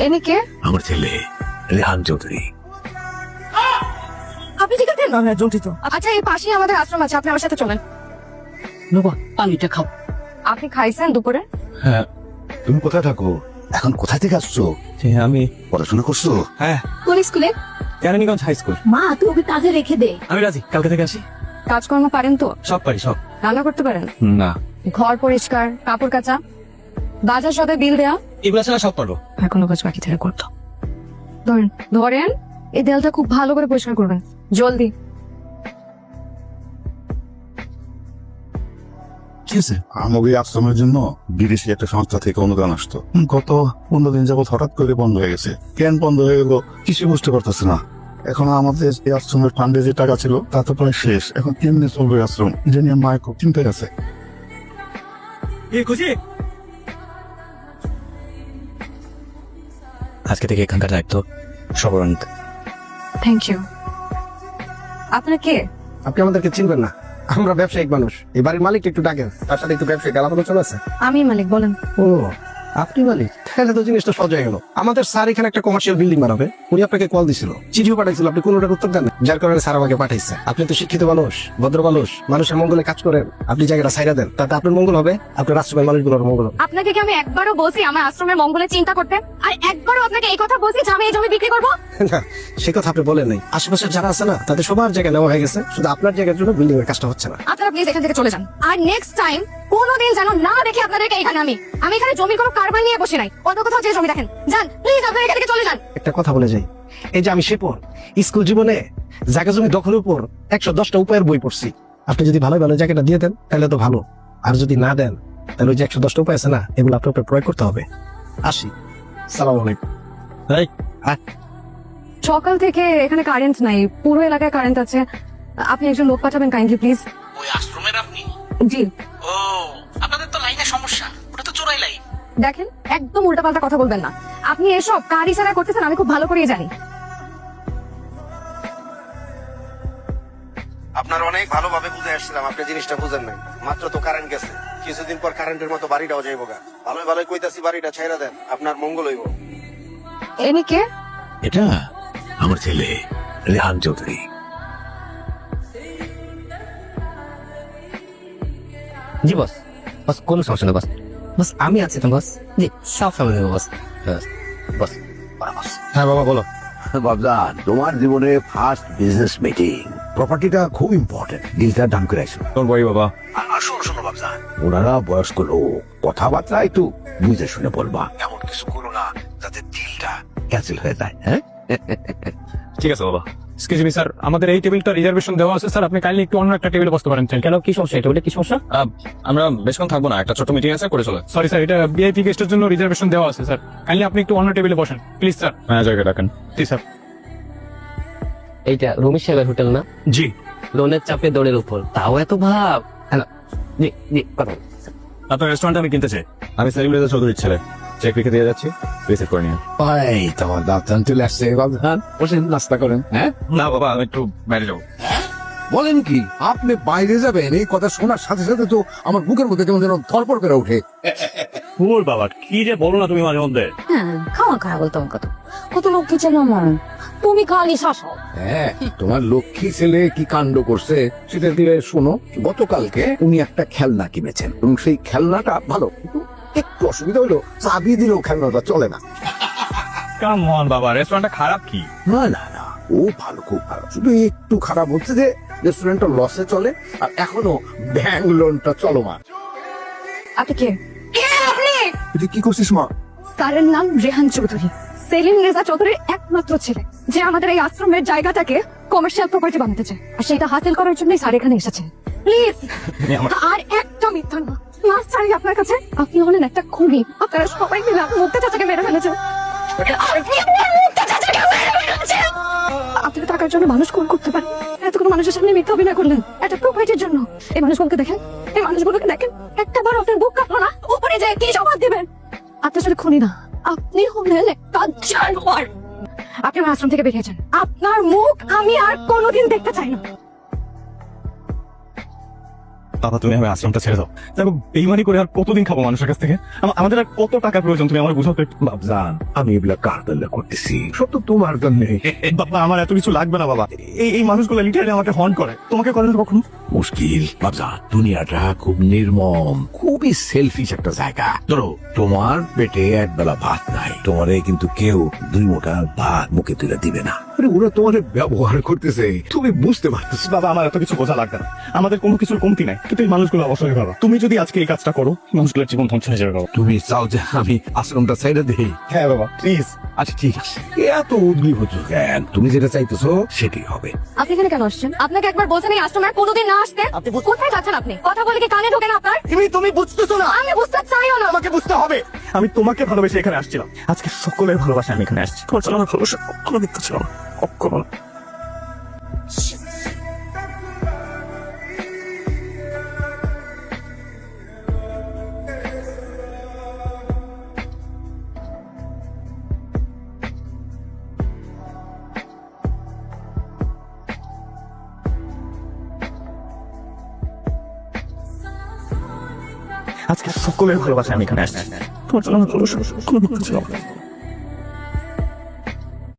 এনে কে? আমার ছেলে রেহান চৌধুরী। আপনি ঠিক আছেন? না জটিত। আচ্ছা এই পাশেই আমাদের আশ্রম আছে, আপনি আমার সাথে চলেন। বাবা পানিটা খাও। আপনি খাইছেন দুপুরে? হ্যাঁ, তুমি কোথায় থাকো এখন? কোথা থেকে আসছো? আমি পড়াশোনা করছো? হ্যাঁ কোন স্কুলে? Keraniganj high school. মা তুই ওকে কাজে রেখে দে। আমি রাজি, কালকে থেকে আসি। কাজকর্ম পারেন তো? সব পারি, সব। রান্না করতে পারেন? না, ঘর পরিষ্কার, কাপড় কাচা, বাজার সদায় বিল দেয়া? এগুলো ছাড়া সব পারবো। আর কোনো কাজ বাকি থেকে করতো। ধরেন ধরেন এই দেয়ালটা খুব ভালো করে পরিষ্কার করবেন, জলদি। আমাকে আশ্রমের জন্য বিদেশি একটা সংস্থা থেকে অনুদান আসতো। গত 15 দিন যাবত হঠাৎ করে বন্ধ হয়ে গেছে। কেন বন্ধ হয়ে গেল কিছু বুঝতে পারতেছে না। এখন আমাদের এই আশ্রমের ফান্ডে যে টাকা ছিল তা তো প্রায় শেষ। এখন কেমনে চলবে আশ্রম, এটা নিয়ে মায়ের খুব চিন্তায় আছে। খুশি আজকে থেকে এখানকার দায়িত্ব সবার নিতে। Thank you. আপনার কে? আপনি আমাদেরকে চিনবেন না, আমরা ব্যবসায়িক মানুষ। এই বাড়ির মালিক একটু ডাকেন, তার সাথে একটু ব্যবসায়িক আলাপ আলোচনা আছে। আমি মালিক, বলেন। ও আপনি মালিক, তাহলে তো জিনিসটা সহজ হয়ে গেল। আমাদের স্যার এখানে একটা কমার্শিয়াল বিল্ডিং বানাবে, উনি আপনাকে কল দিছিল, চিঠিও পাঠাইছিল, আপনি কোনোটার উত্তর দেন না। যার কারণে স্যার আমাকে পাঠাইছে। আপনি তো শিক্ষিত মানুষ, ভদ্র মানুষ, মানুষের মঙ্গলে কাজ করেন, আপনি জায়গাটা ছাইড়া দেন, তাতে আপনার মঙ্গল হবে, আপনার আশ্রমের মানুষগুলোর মঙ্গল হবে। আপনাকে কি আমি একবারও বলছি আমার আশ্রমের মঙ্গলে চিন্তা করতে? আর একবারও আপনাকে এই কথা বলছি যে আমি এই জমি বিক্রি করবো? না, সে কথা আপনি বলেন নাই। আশেপাশে যারা আছে না, তাদের সবার জায়গা নেওয়া হয়ে গেছে, শুধু আপনার জায়গার জন্য বিল্ডিং এর কাজটা হচ্ছে না। আপনারা প্লিজ এখান থেকে চলে যান। আর নেক্সট টাইম কোনোদিন যেন না দেখি আপনাদেরকে এখানে। আমি এখানে জমির কোনো কারবার নিয়ে বসে নাই। অন্য কোথাও যে জমি দেখেন, যান প্লিজ, আপনারা এখান থেকে চলে যান। একটা কথা বলে যাই, এই যে আমি শিপন, স্কুল জীবনে জায়গা জমি দখলের উপর 110টা উপায়ের বই পড়ছি। আপনি যদি ভালো ভালো জায়গাটা দিয়ে দেন তাহলে তো ভালো, আর যদি না দেন তাহলে ওই যে 110টা উপায় আছে না, এগুলো আপনার উপর প্রয়োগ করতে হবে। আসি, সালাম আলাইকুম। সকাল থেকে এখানে কারেন্ট নাই, পুরো এলাকায় কারেন্ট আছে। আপনি একজন লোক পাঠাবেন কাইন্ডলি প্লিজ। ওই আশ্রমের আপনি? জি। ও আপনাদের তো লাইনে সমস্যা, ওটা তো চোরাই লাইন। দেখেন একদম উল্টাপাল্টা কথা বলবেন না। আপনি এসব কার ইশারা করতেছেন আমি খুব ভালো করেই জানি। আপনার অনেক ভালোভাবে বুঝে আসছিলাম, আপনি জিনিসটা বুঝেন নাই। মাত্র তো কারেন্ট গেছে, কিছুদিন পর কারেন্টের মতো বাড়িটাও যাইব গা। ভালোই ভালোই কইতাছি, বাড়িটা ছাইরা দেন, আপনার মঙ্গল হইব। এনি কে? এটা আমার ছেলে রেহান চৌধুরী। জি বস, বস কোনো সমস্যা নেই বস। বস আমি আছি তো বস। জি সব সময় নেই বস। বস হ্যাঁ বাবা বলো। বাবজান, তোমার জীবনে ফার্স্ট বিজনেস মিটিং, প্রপার্টিটা খুব ইম্পর্টেন্ট, ডিলটা ডান করে আসো। তোর বই বাবা। আর শোনো শোনো বাবজান, ওনারা বয়স্ক লোক, কথাবার্তা একটু বুঝে শুনে বলবা। এমন কিছু করো না যাতে ডিলটা ক্যান্সেল হয়ে যায়। হ্যাঁ, ঠিক আছে বাবা। এক্সকিউজ মি স্যার, আমাদের এই টেবিলটা রিজার্ভেশন দেওয়া আছে স্যার, আপনি কাইন্ডলি একটু অন্য একটা টেবিলে বসতে পারেন। কেন কি সমস্যা? এটা বলে কি সমস্যা? আমরা বেশক্ষণ থাকবো না, একটা ছোট মিটিং আছে, করে চলে। সরি স্যার, এটা ভিআইপি গেস্টের জন্য রিজার্ভেশন দেওয়া আছে স্যার, কাইন্ডলি আপনি একটু অন্য টেবিলে বসেন প্লিজ স্যার। ম্যানেজারকে ডাকেন। জি স্যার। এইটা রুমি সাহেবের হোটেল না? জি। লোনের চাপে দৌড়ের উপর, তাও এত ভাব। হ্যালো, জি জি কথা বলুন। আপনার রেস্টুরেন্ট আমি কিনতে চাই। আমি সেলিম রেজা চৌধুরীর ছেলে, চেক লিখে দিয়ে যাচ্ছি, রিসিভ করে নিন। ভাই তোমার দাঁতান চলে আসছে বাবজান, বসেন নাস্তা করেন। হ্যাঁ না বাবা, আমি একটু বাইরে যাবো। বলেন কি, আপনি বাইরে যাবেন? এই কথা শোনার সাথে সাথে তো আমার বুকের মধ্যে কেমন যেন ধরপড় করে ওঠে। ফুল বাবা, কি যে বলো না তুমি মাঝে মধ্যে। হ্যাঁ খাওয়া খাওয়া বলতো কত কত লোক কি চেনো আমার, তুমি খালি শাসক। হ্যাঁ, তোমার লক্ষ্মী ছেলে কি কাণ্ড করছে সেটা দিয়ে শোনো। গতকালকে উনি একটা খেলনা কিনেছেন এবং সেই খেলনাটা ভালো, কিন্তু একটু অসুবিধা হলো, চাবি দিলেও খেলনাটা চলে না। কাম অন বাবা, রেস্টুরেন্টটা খারাপ কি? না না না, ও ভালো, খুব ভালো, শুধু একটু খারাপ হচ্ছে যে রেস্টুরেন্টটা লসে চলে আর এখনো ব্যাংক লোনটা চলমান। আপনি কে? কে আপনি? তুই কি করছিস মা? স্যারের নাম রেহান চৌধুরী, সেলিম রেজা চৌধুরীর একমাত্র ছেলে, যে আমাদের এই আশ্রমের জায়গাটাকে কমার্শিয়াল প্রপার্টি বানাতে চায়। আর সেটা হাসিল করার জন্যই স্যার এখানে এসেছে। প্লিজ আর একটা মিথ্যা না, লাস্ট চাই আপনার কাছে, আপনি হলেন একটা খুনি। আপনারা সবাই মিলে আপনার মুক্তা চাচাকে মেরে ফেলেছেন। আপনি তো টাকার জন্য মানুষ খুন করতে পারেন, এতগুলো মানুষের সামনে মিথ্যা অভিনয় করলেন একটা প্রপার্টির জন্য। এই মানুষগুলোকে দেখেন, এই মানুষগুলোকে দেখেন, একটা বার আপনার বুক কাঁপলো না? উপরে যায় কি জবাব দিবেন? আপনি আসলে খুনি না, আপনি হলেন একটা জানোয়ার। আপনি আমার আশ্রম থেকে বেরিয়েছেন, আপনার মুখ আমি আর কোনোদিন দেখতে চাই না। বাবা তুমি আমার আশ্রমটা ছেড়ে দাও দেখো বেইমানি করে আর কতদিন খাবো মানুষের কাছ থেকে আমাদের আর কত টাকার প্রয়োজন তুমি আমার বুঝাতে বাবজান আমি এগুলা কার জন্য করতেছি সব তো তোমার জন্যে। বাবা আমার এত কিছু লাগবে না বাবা এই মানুষগুলো লিটারালি আমাকে হর্ন করে তোমাকে করে না কখনো মুশকিল বাবজান, দুনিয়াটা খুব নির্মম, খুবই সেলফিশ একটা জায়গা। ধরো তোমার পেটে এক বেলা ভাত নাই, তোমারে কিন্তু কেউ 2 মুঠা ভাত মুখে তুলে দিবে না। আরে ওরা তোমার ব্যবহার করতেছে, তুমি বুঝতে পারতেছো। বাবা আমার এত কিছু বোঝা লাগবে না, আমাদের কোনো কিছুর কমতি নাই, কিন্তু এই মানুষগুলো অবশ্যই বাবা তুমি যদি আজকে এই কাজটা করো মানুষগুলোর জীবন ধ্বংস হয়ে যাবে বাবা। তুমি চাও যে আমি আশ্রমটা ছেড়ে দেই? হ্যাঁ বাবা প্লিজ। আচ্ছা ঠিক আছে, এত উদ্গ্রীব হচ্ছ কেন? তুমি যেটা চাইতেছো সেটাই হবে। আপনি এখানে কেন আসছেন? আপনাকে একবার বলছেন এই আশ্রমে আর কোনোদিন না আসতে। কোথায় যাচ্ছেন আপনি? কথা বলে কি কানে ঢোকে না আপনার? তুমি বুঝতেছো না, আমি বুঝতে চাইও না। আমাকে বুঝতে হবে। আমি তোমাকে ভালোবেসে এখানে আসছিলাম, আজকে সকলের ভালোবাসা আমি এখানে আসছি। তোমার জন্য আমার ভালোবাসা কখনো মিথ্যা ছিল না, কখনো না। আজকে সকলের ভালোবাসা আমি এখানে আসছি, তোমার জন্য আমার ভালোবাসা কখনো মিথ্যা ছিল না।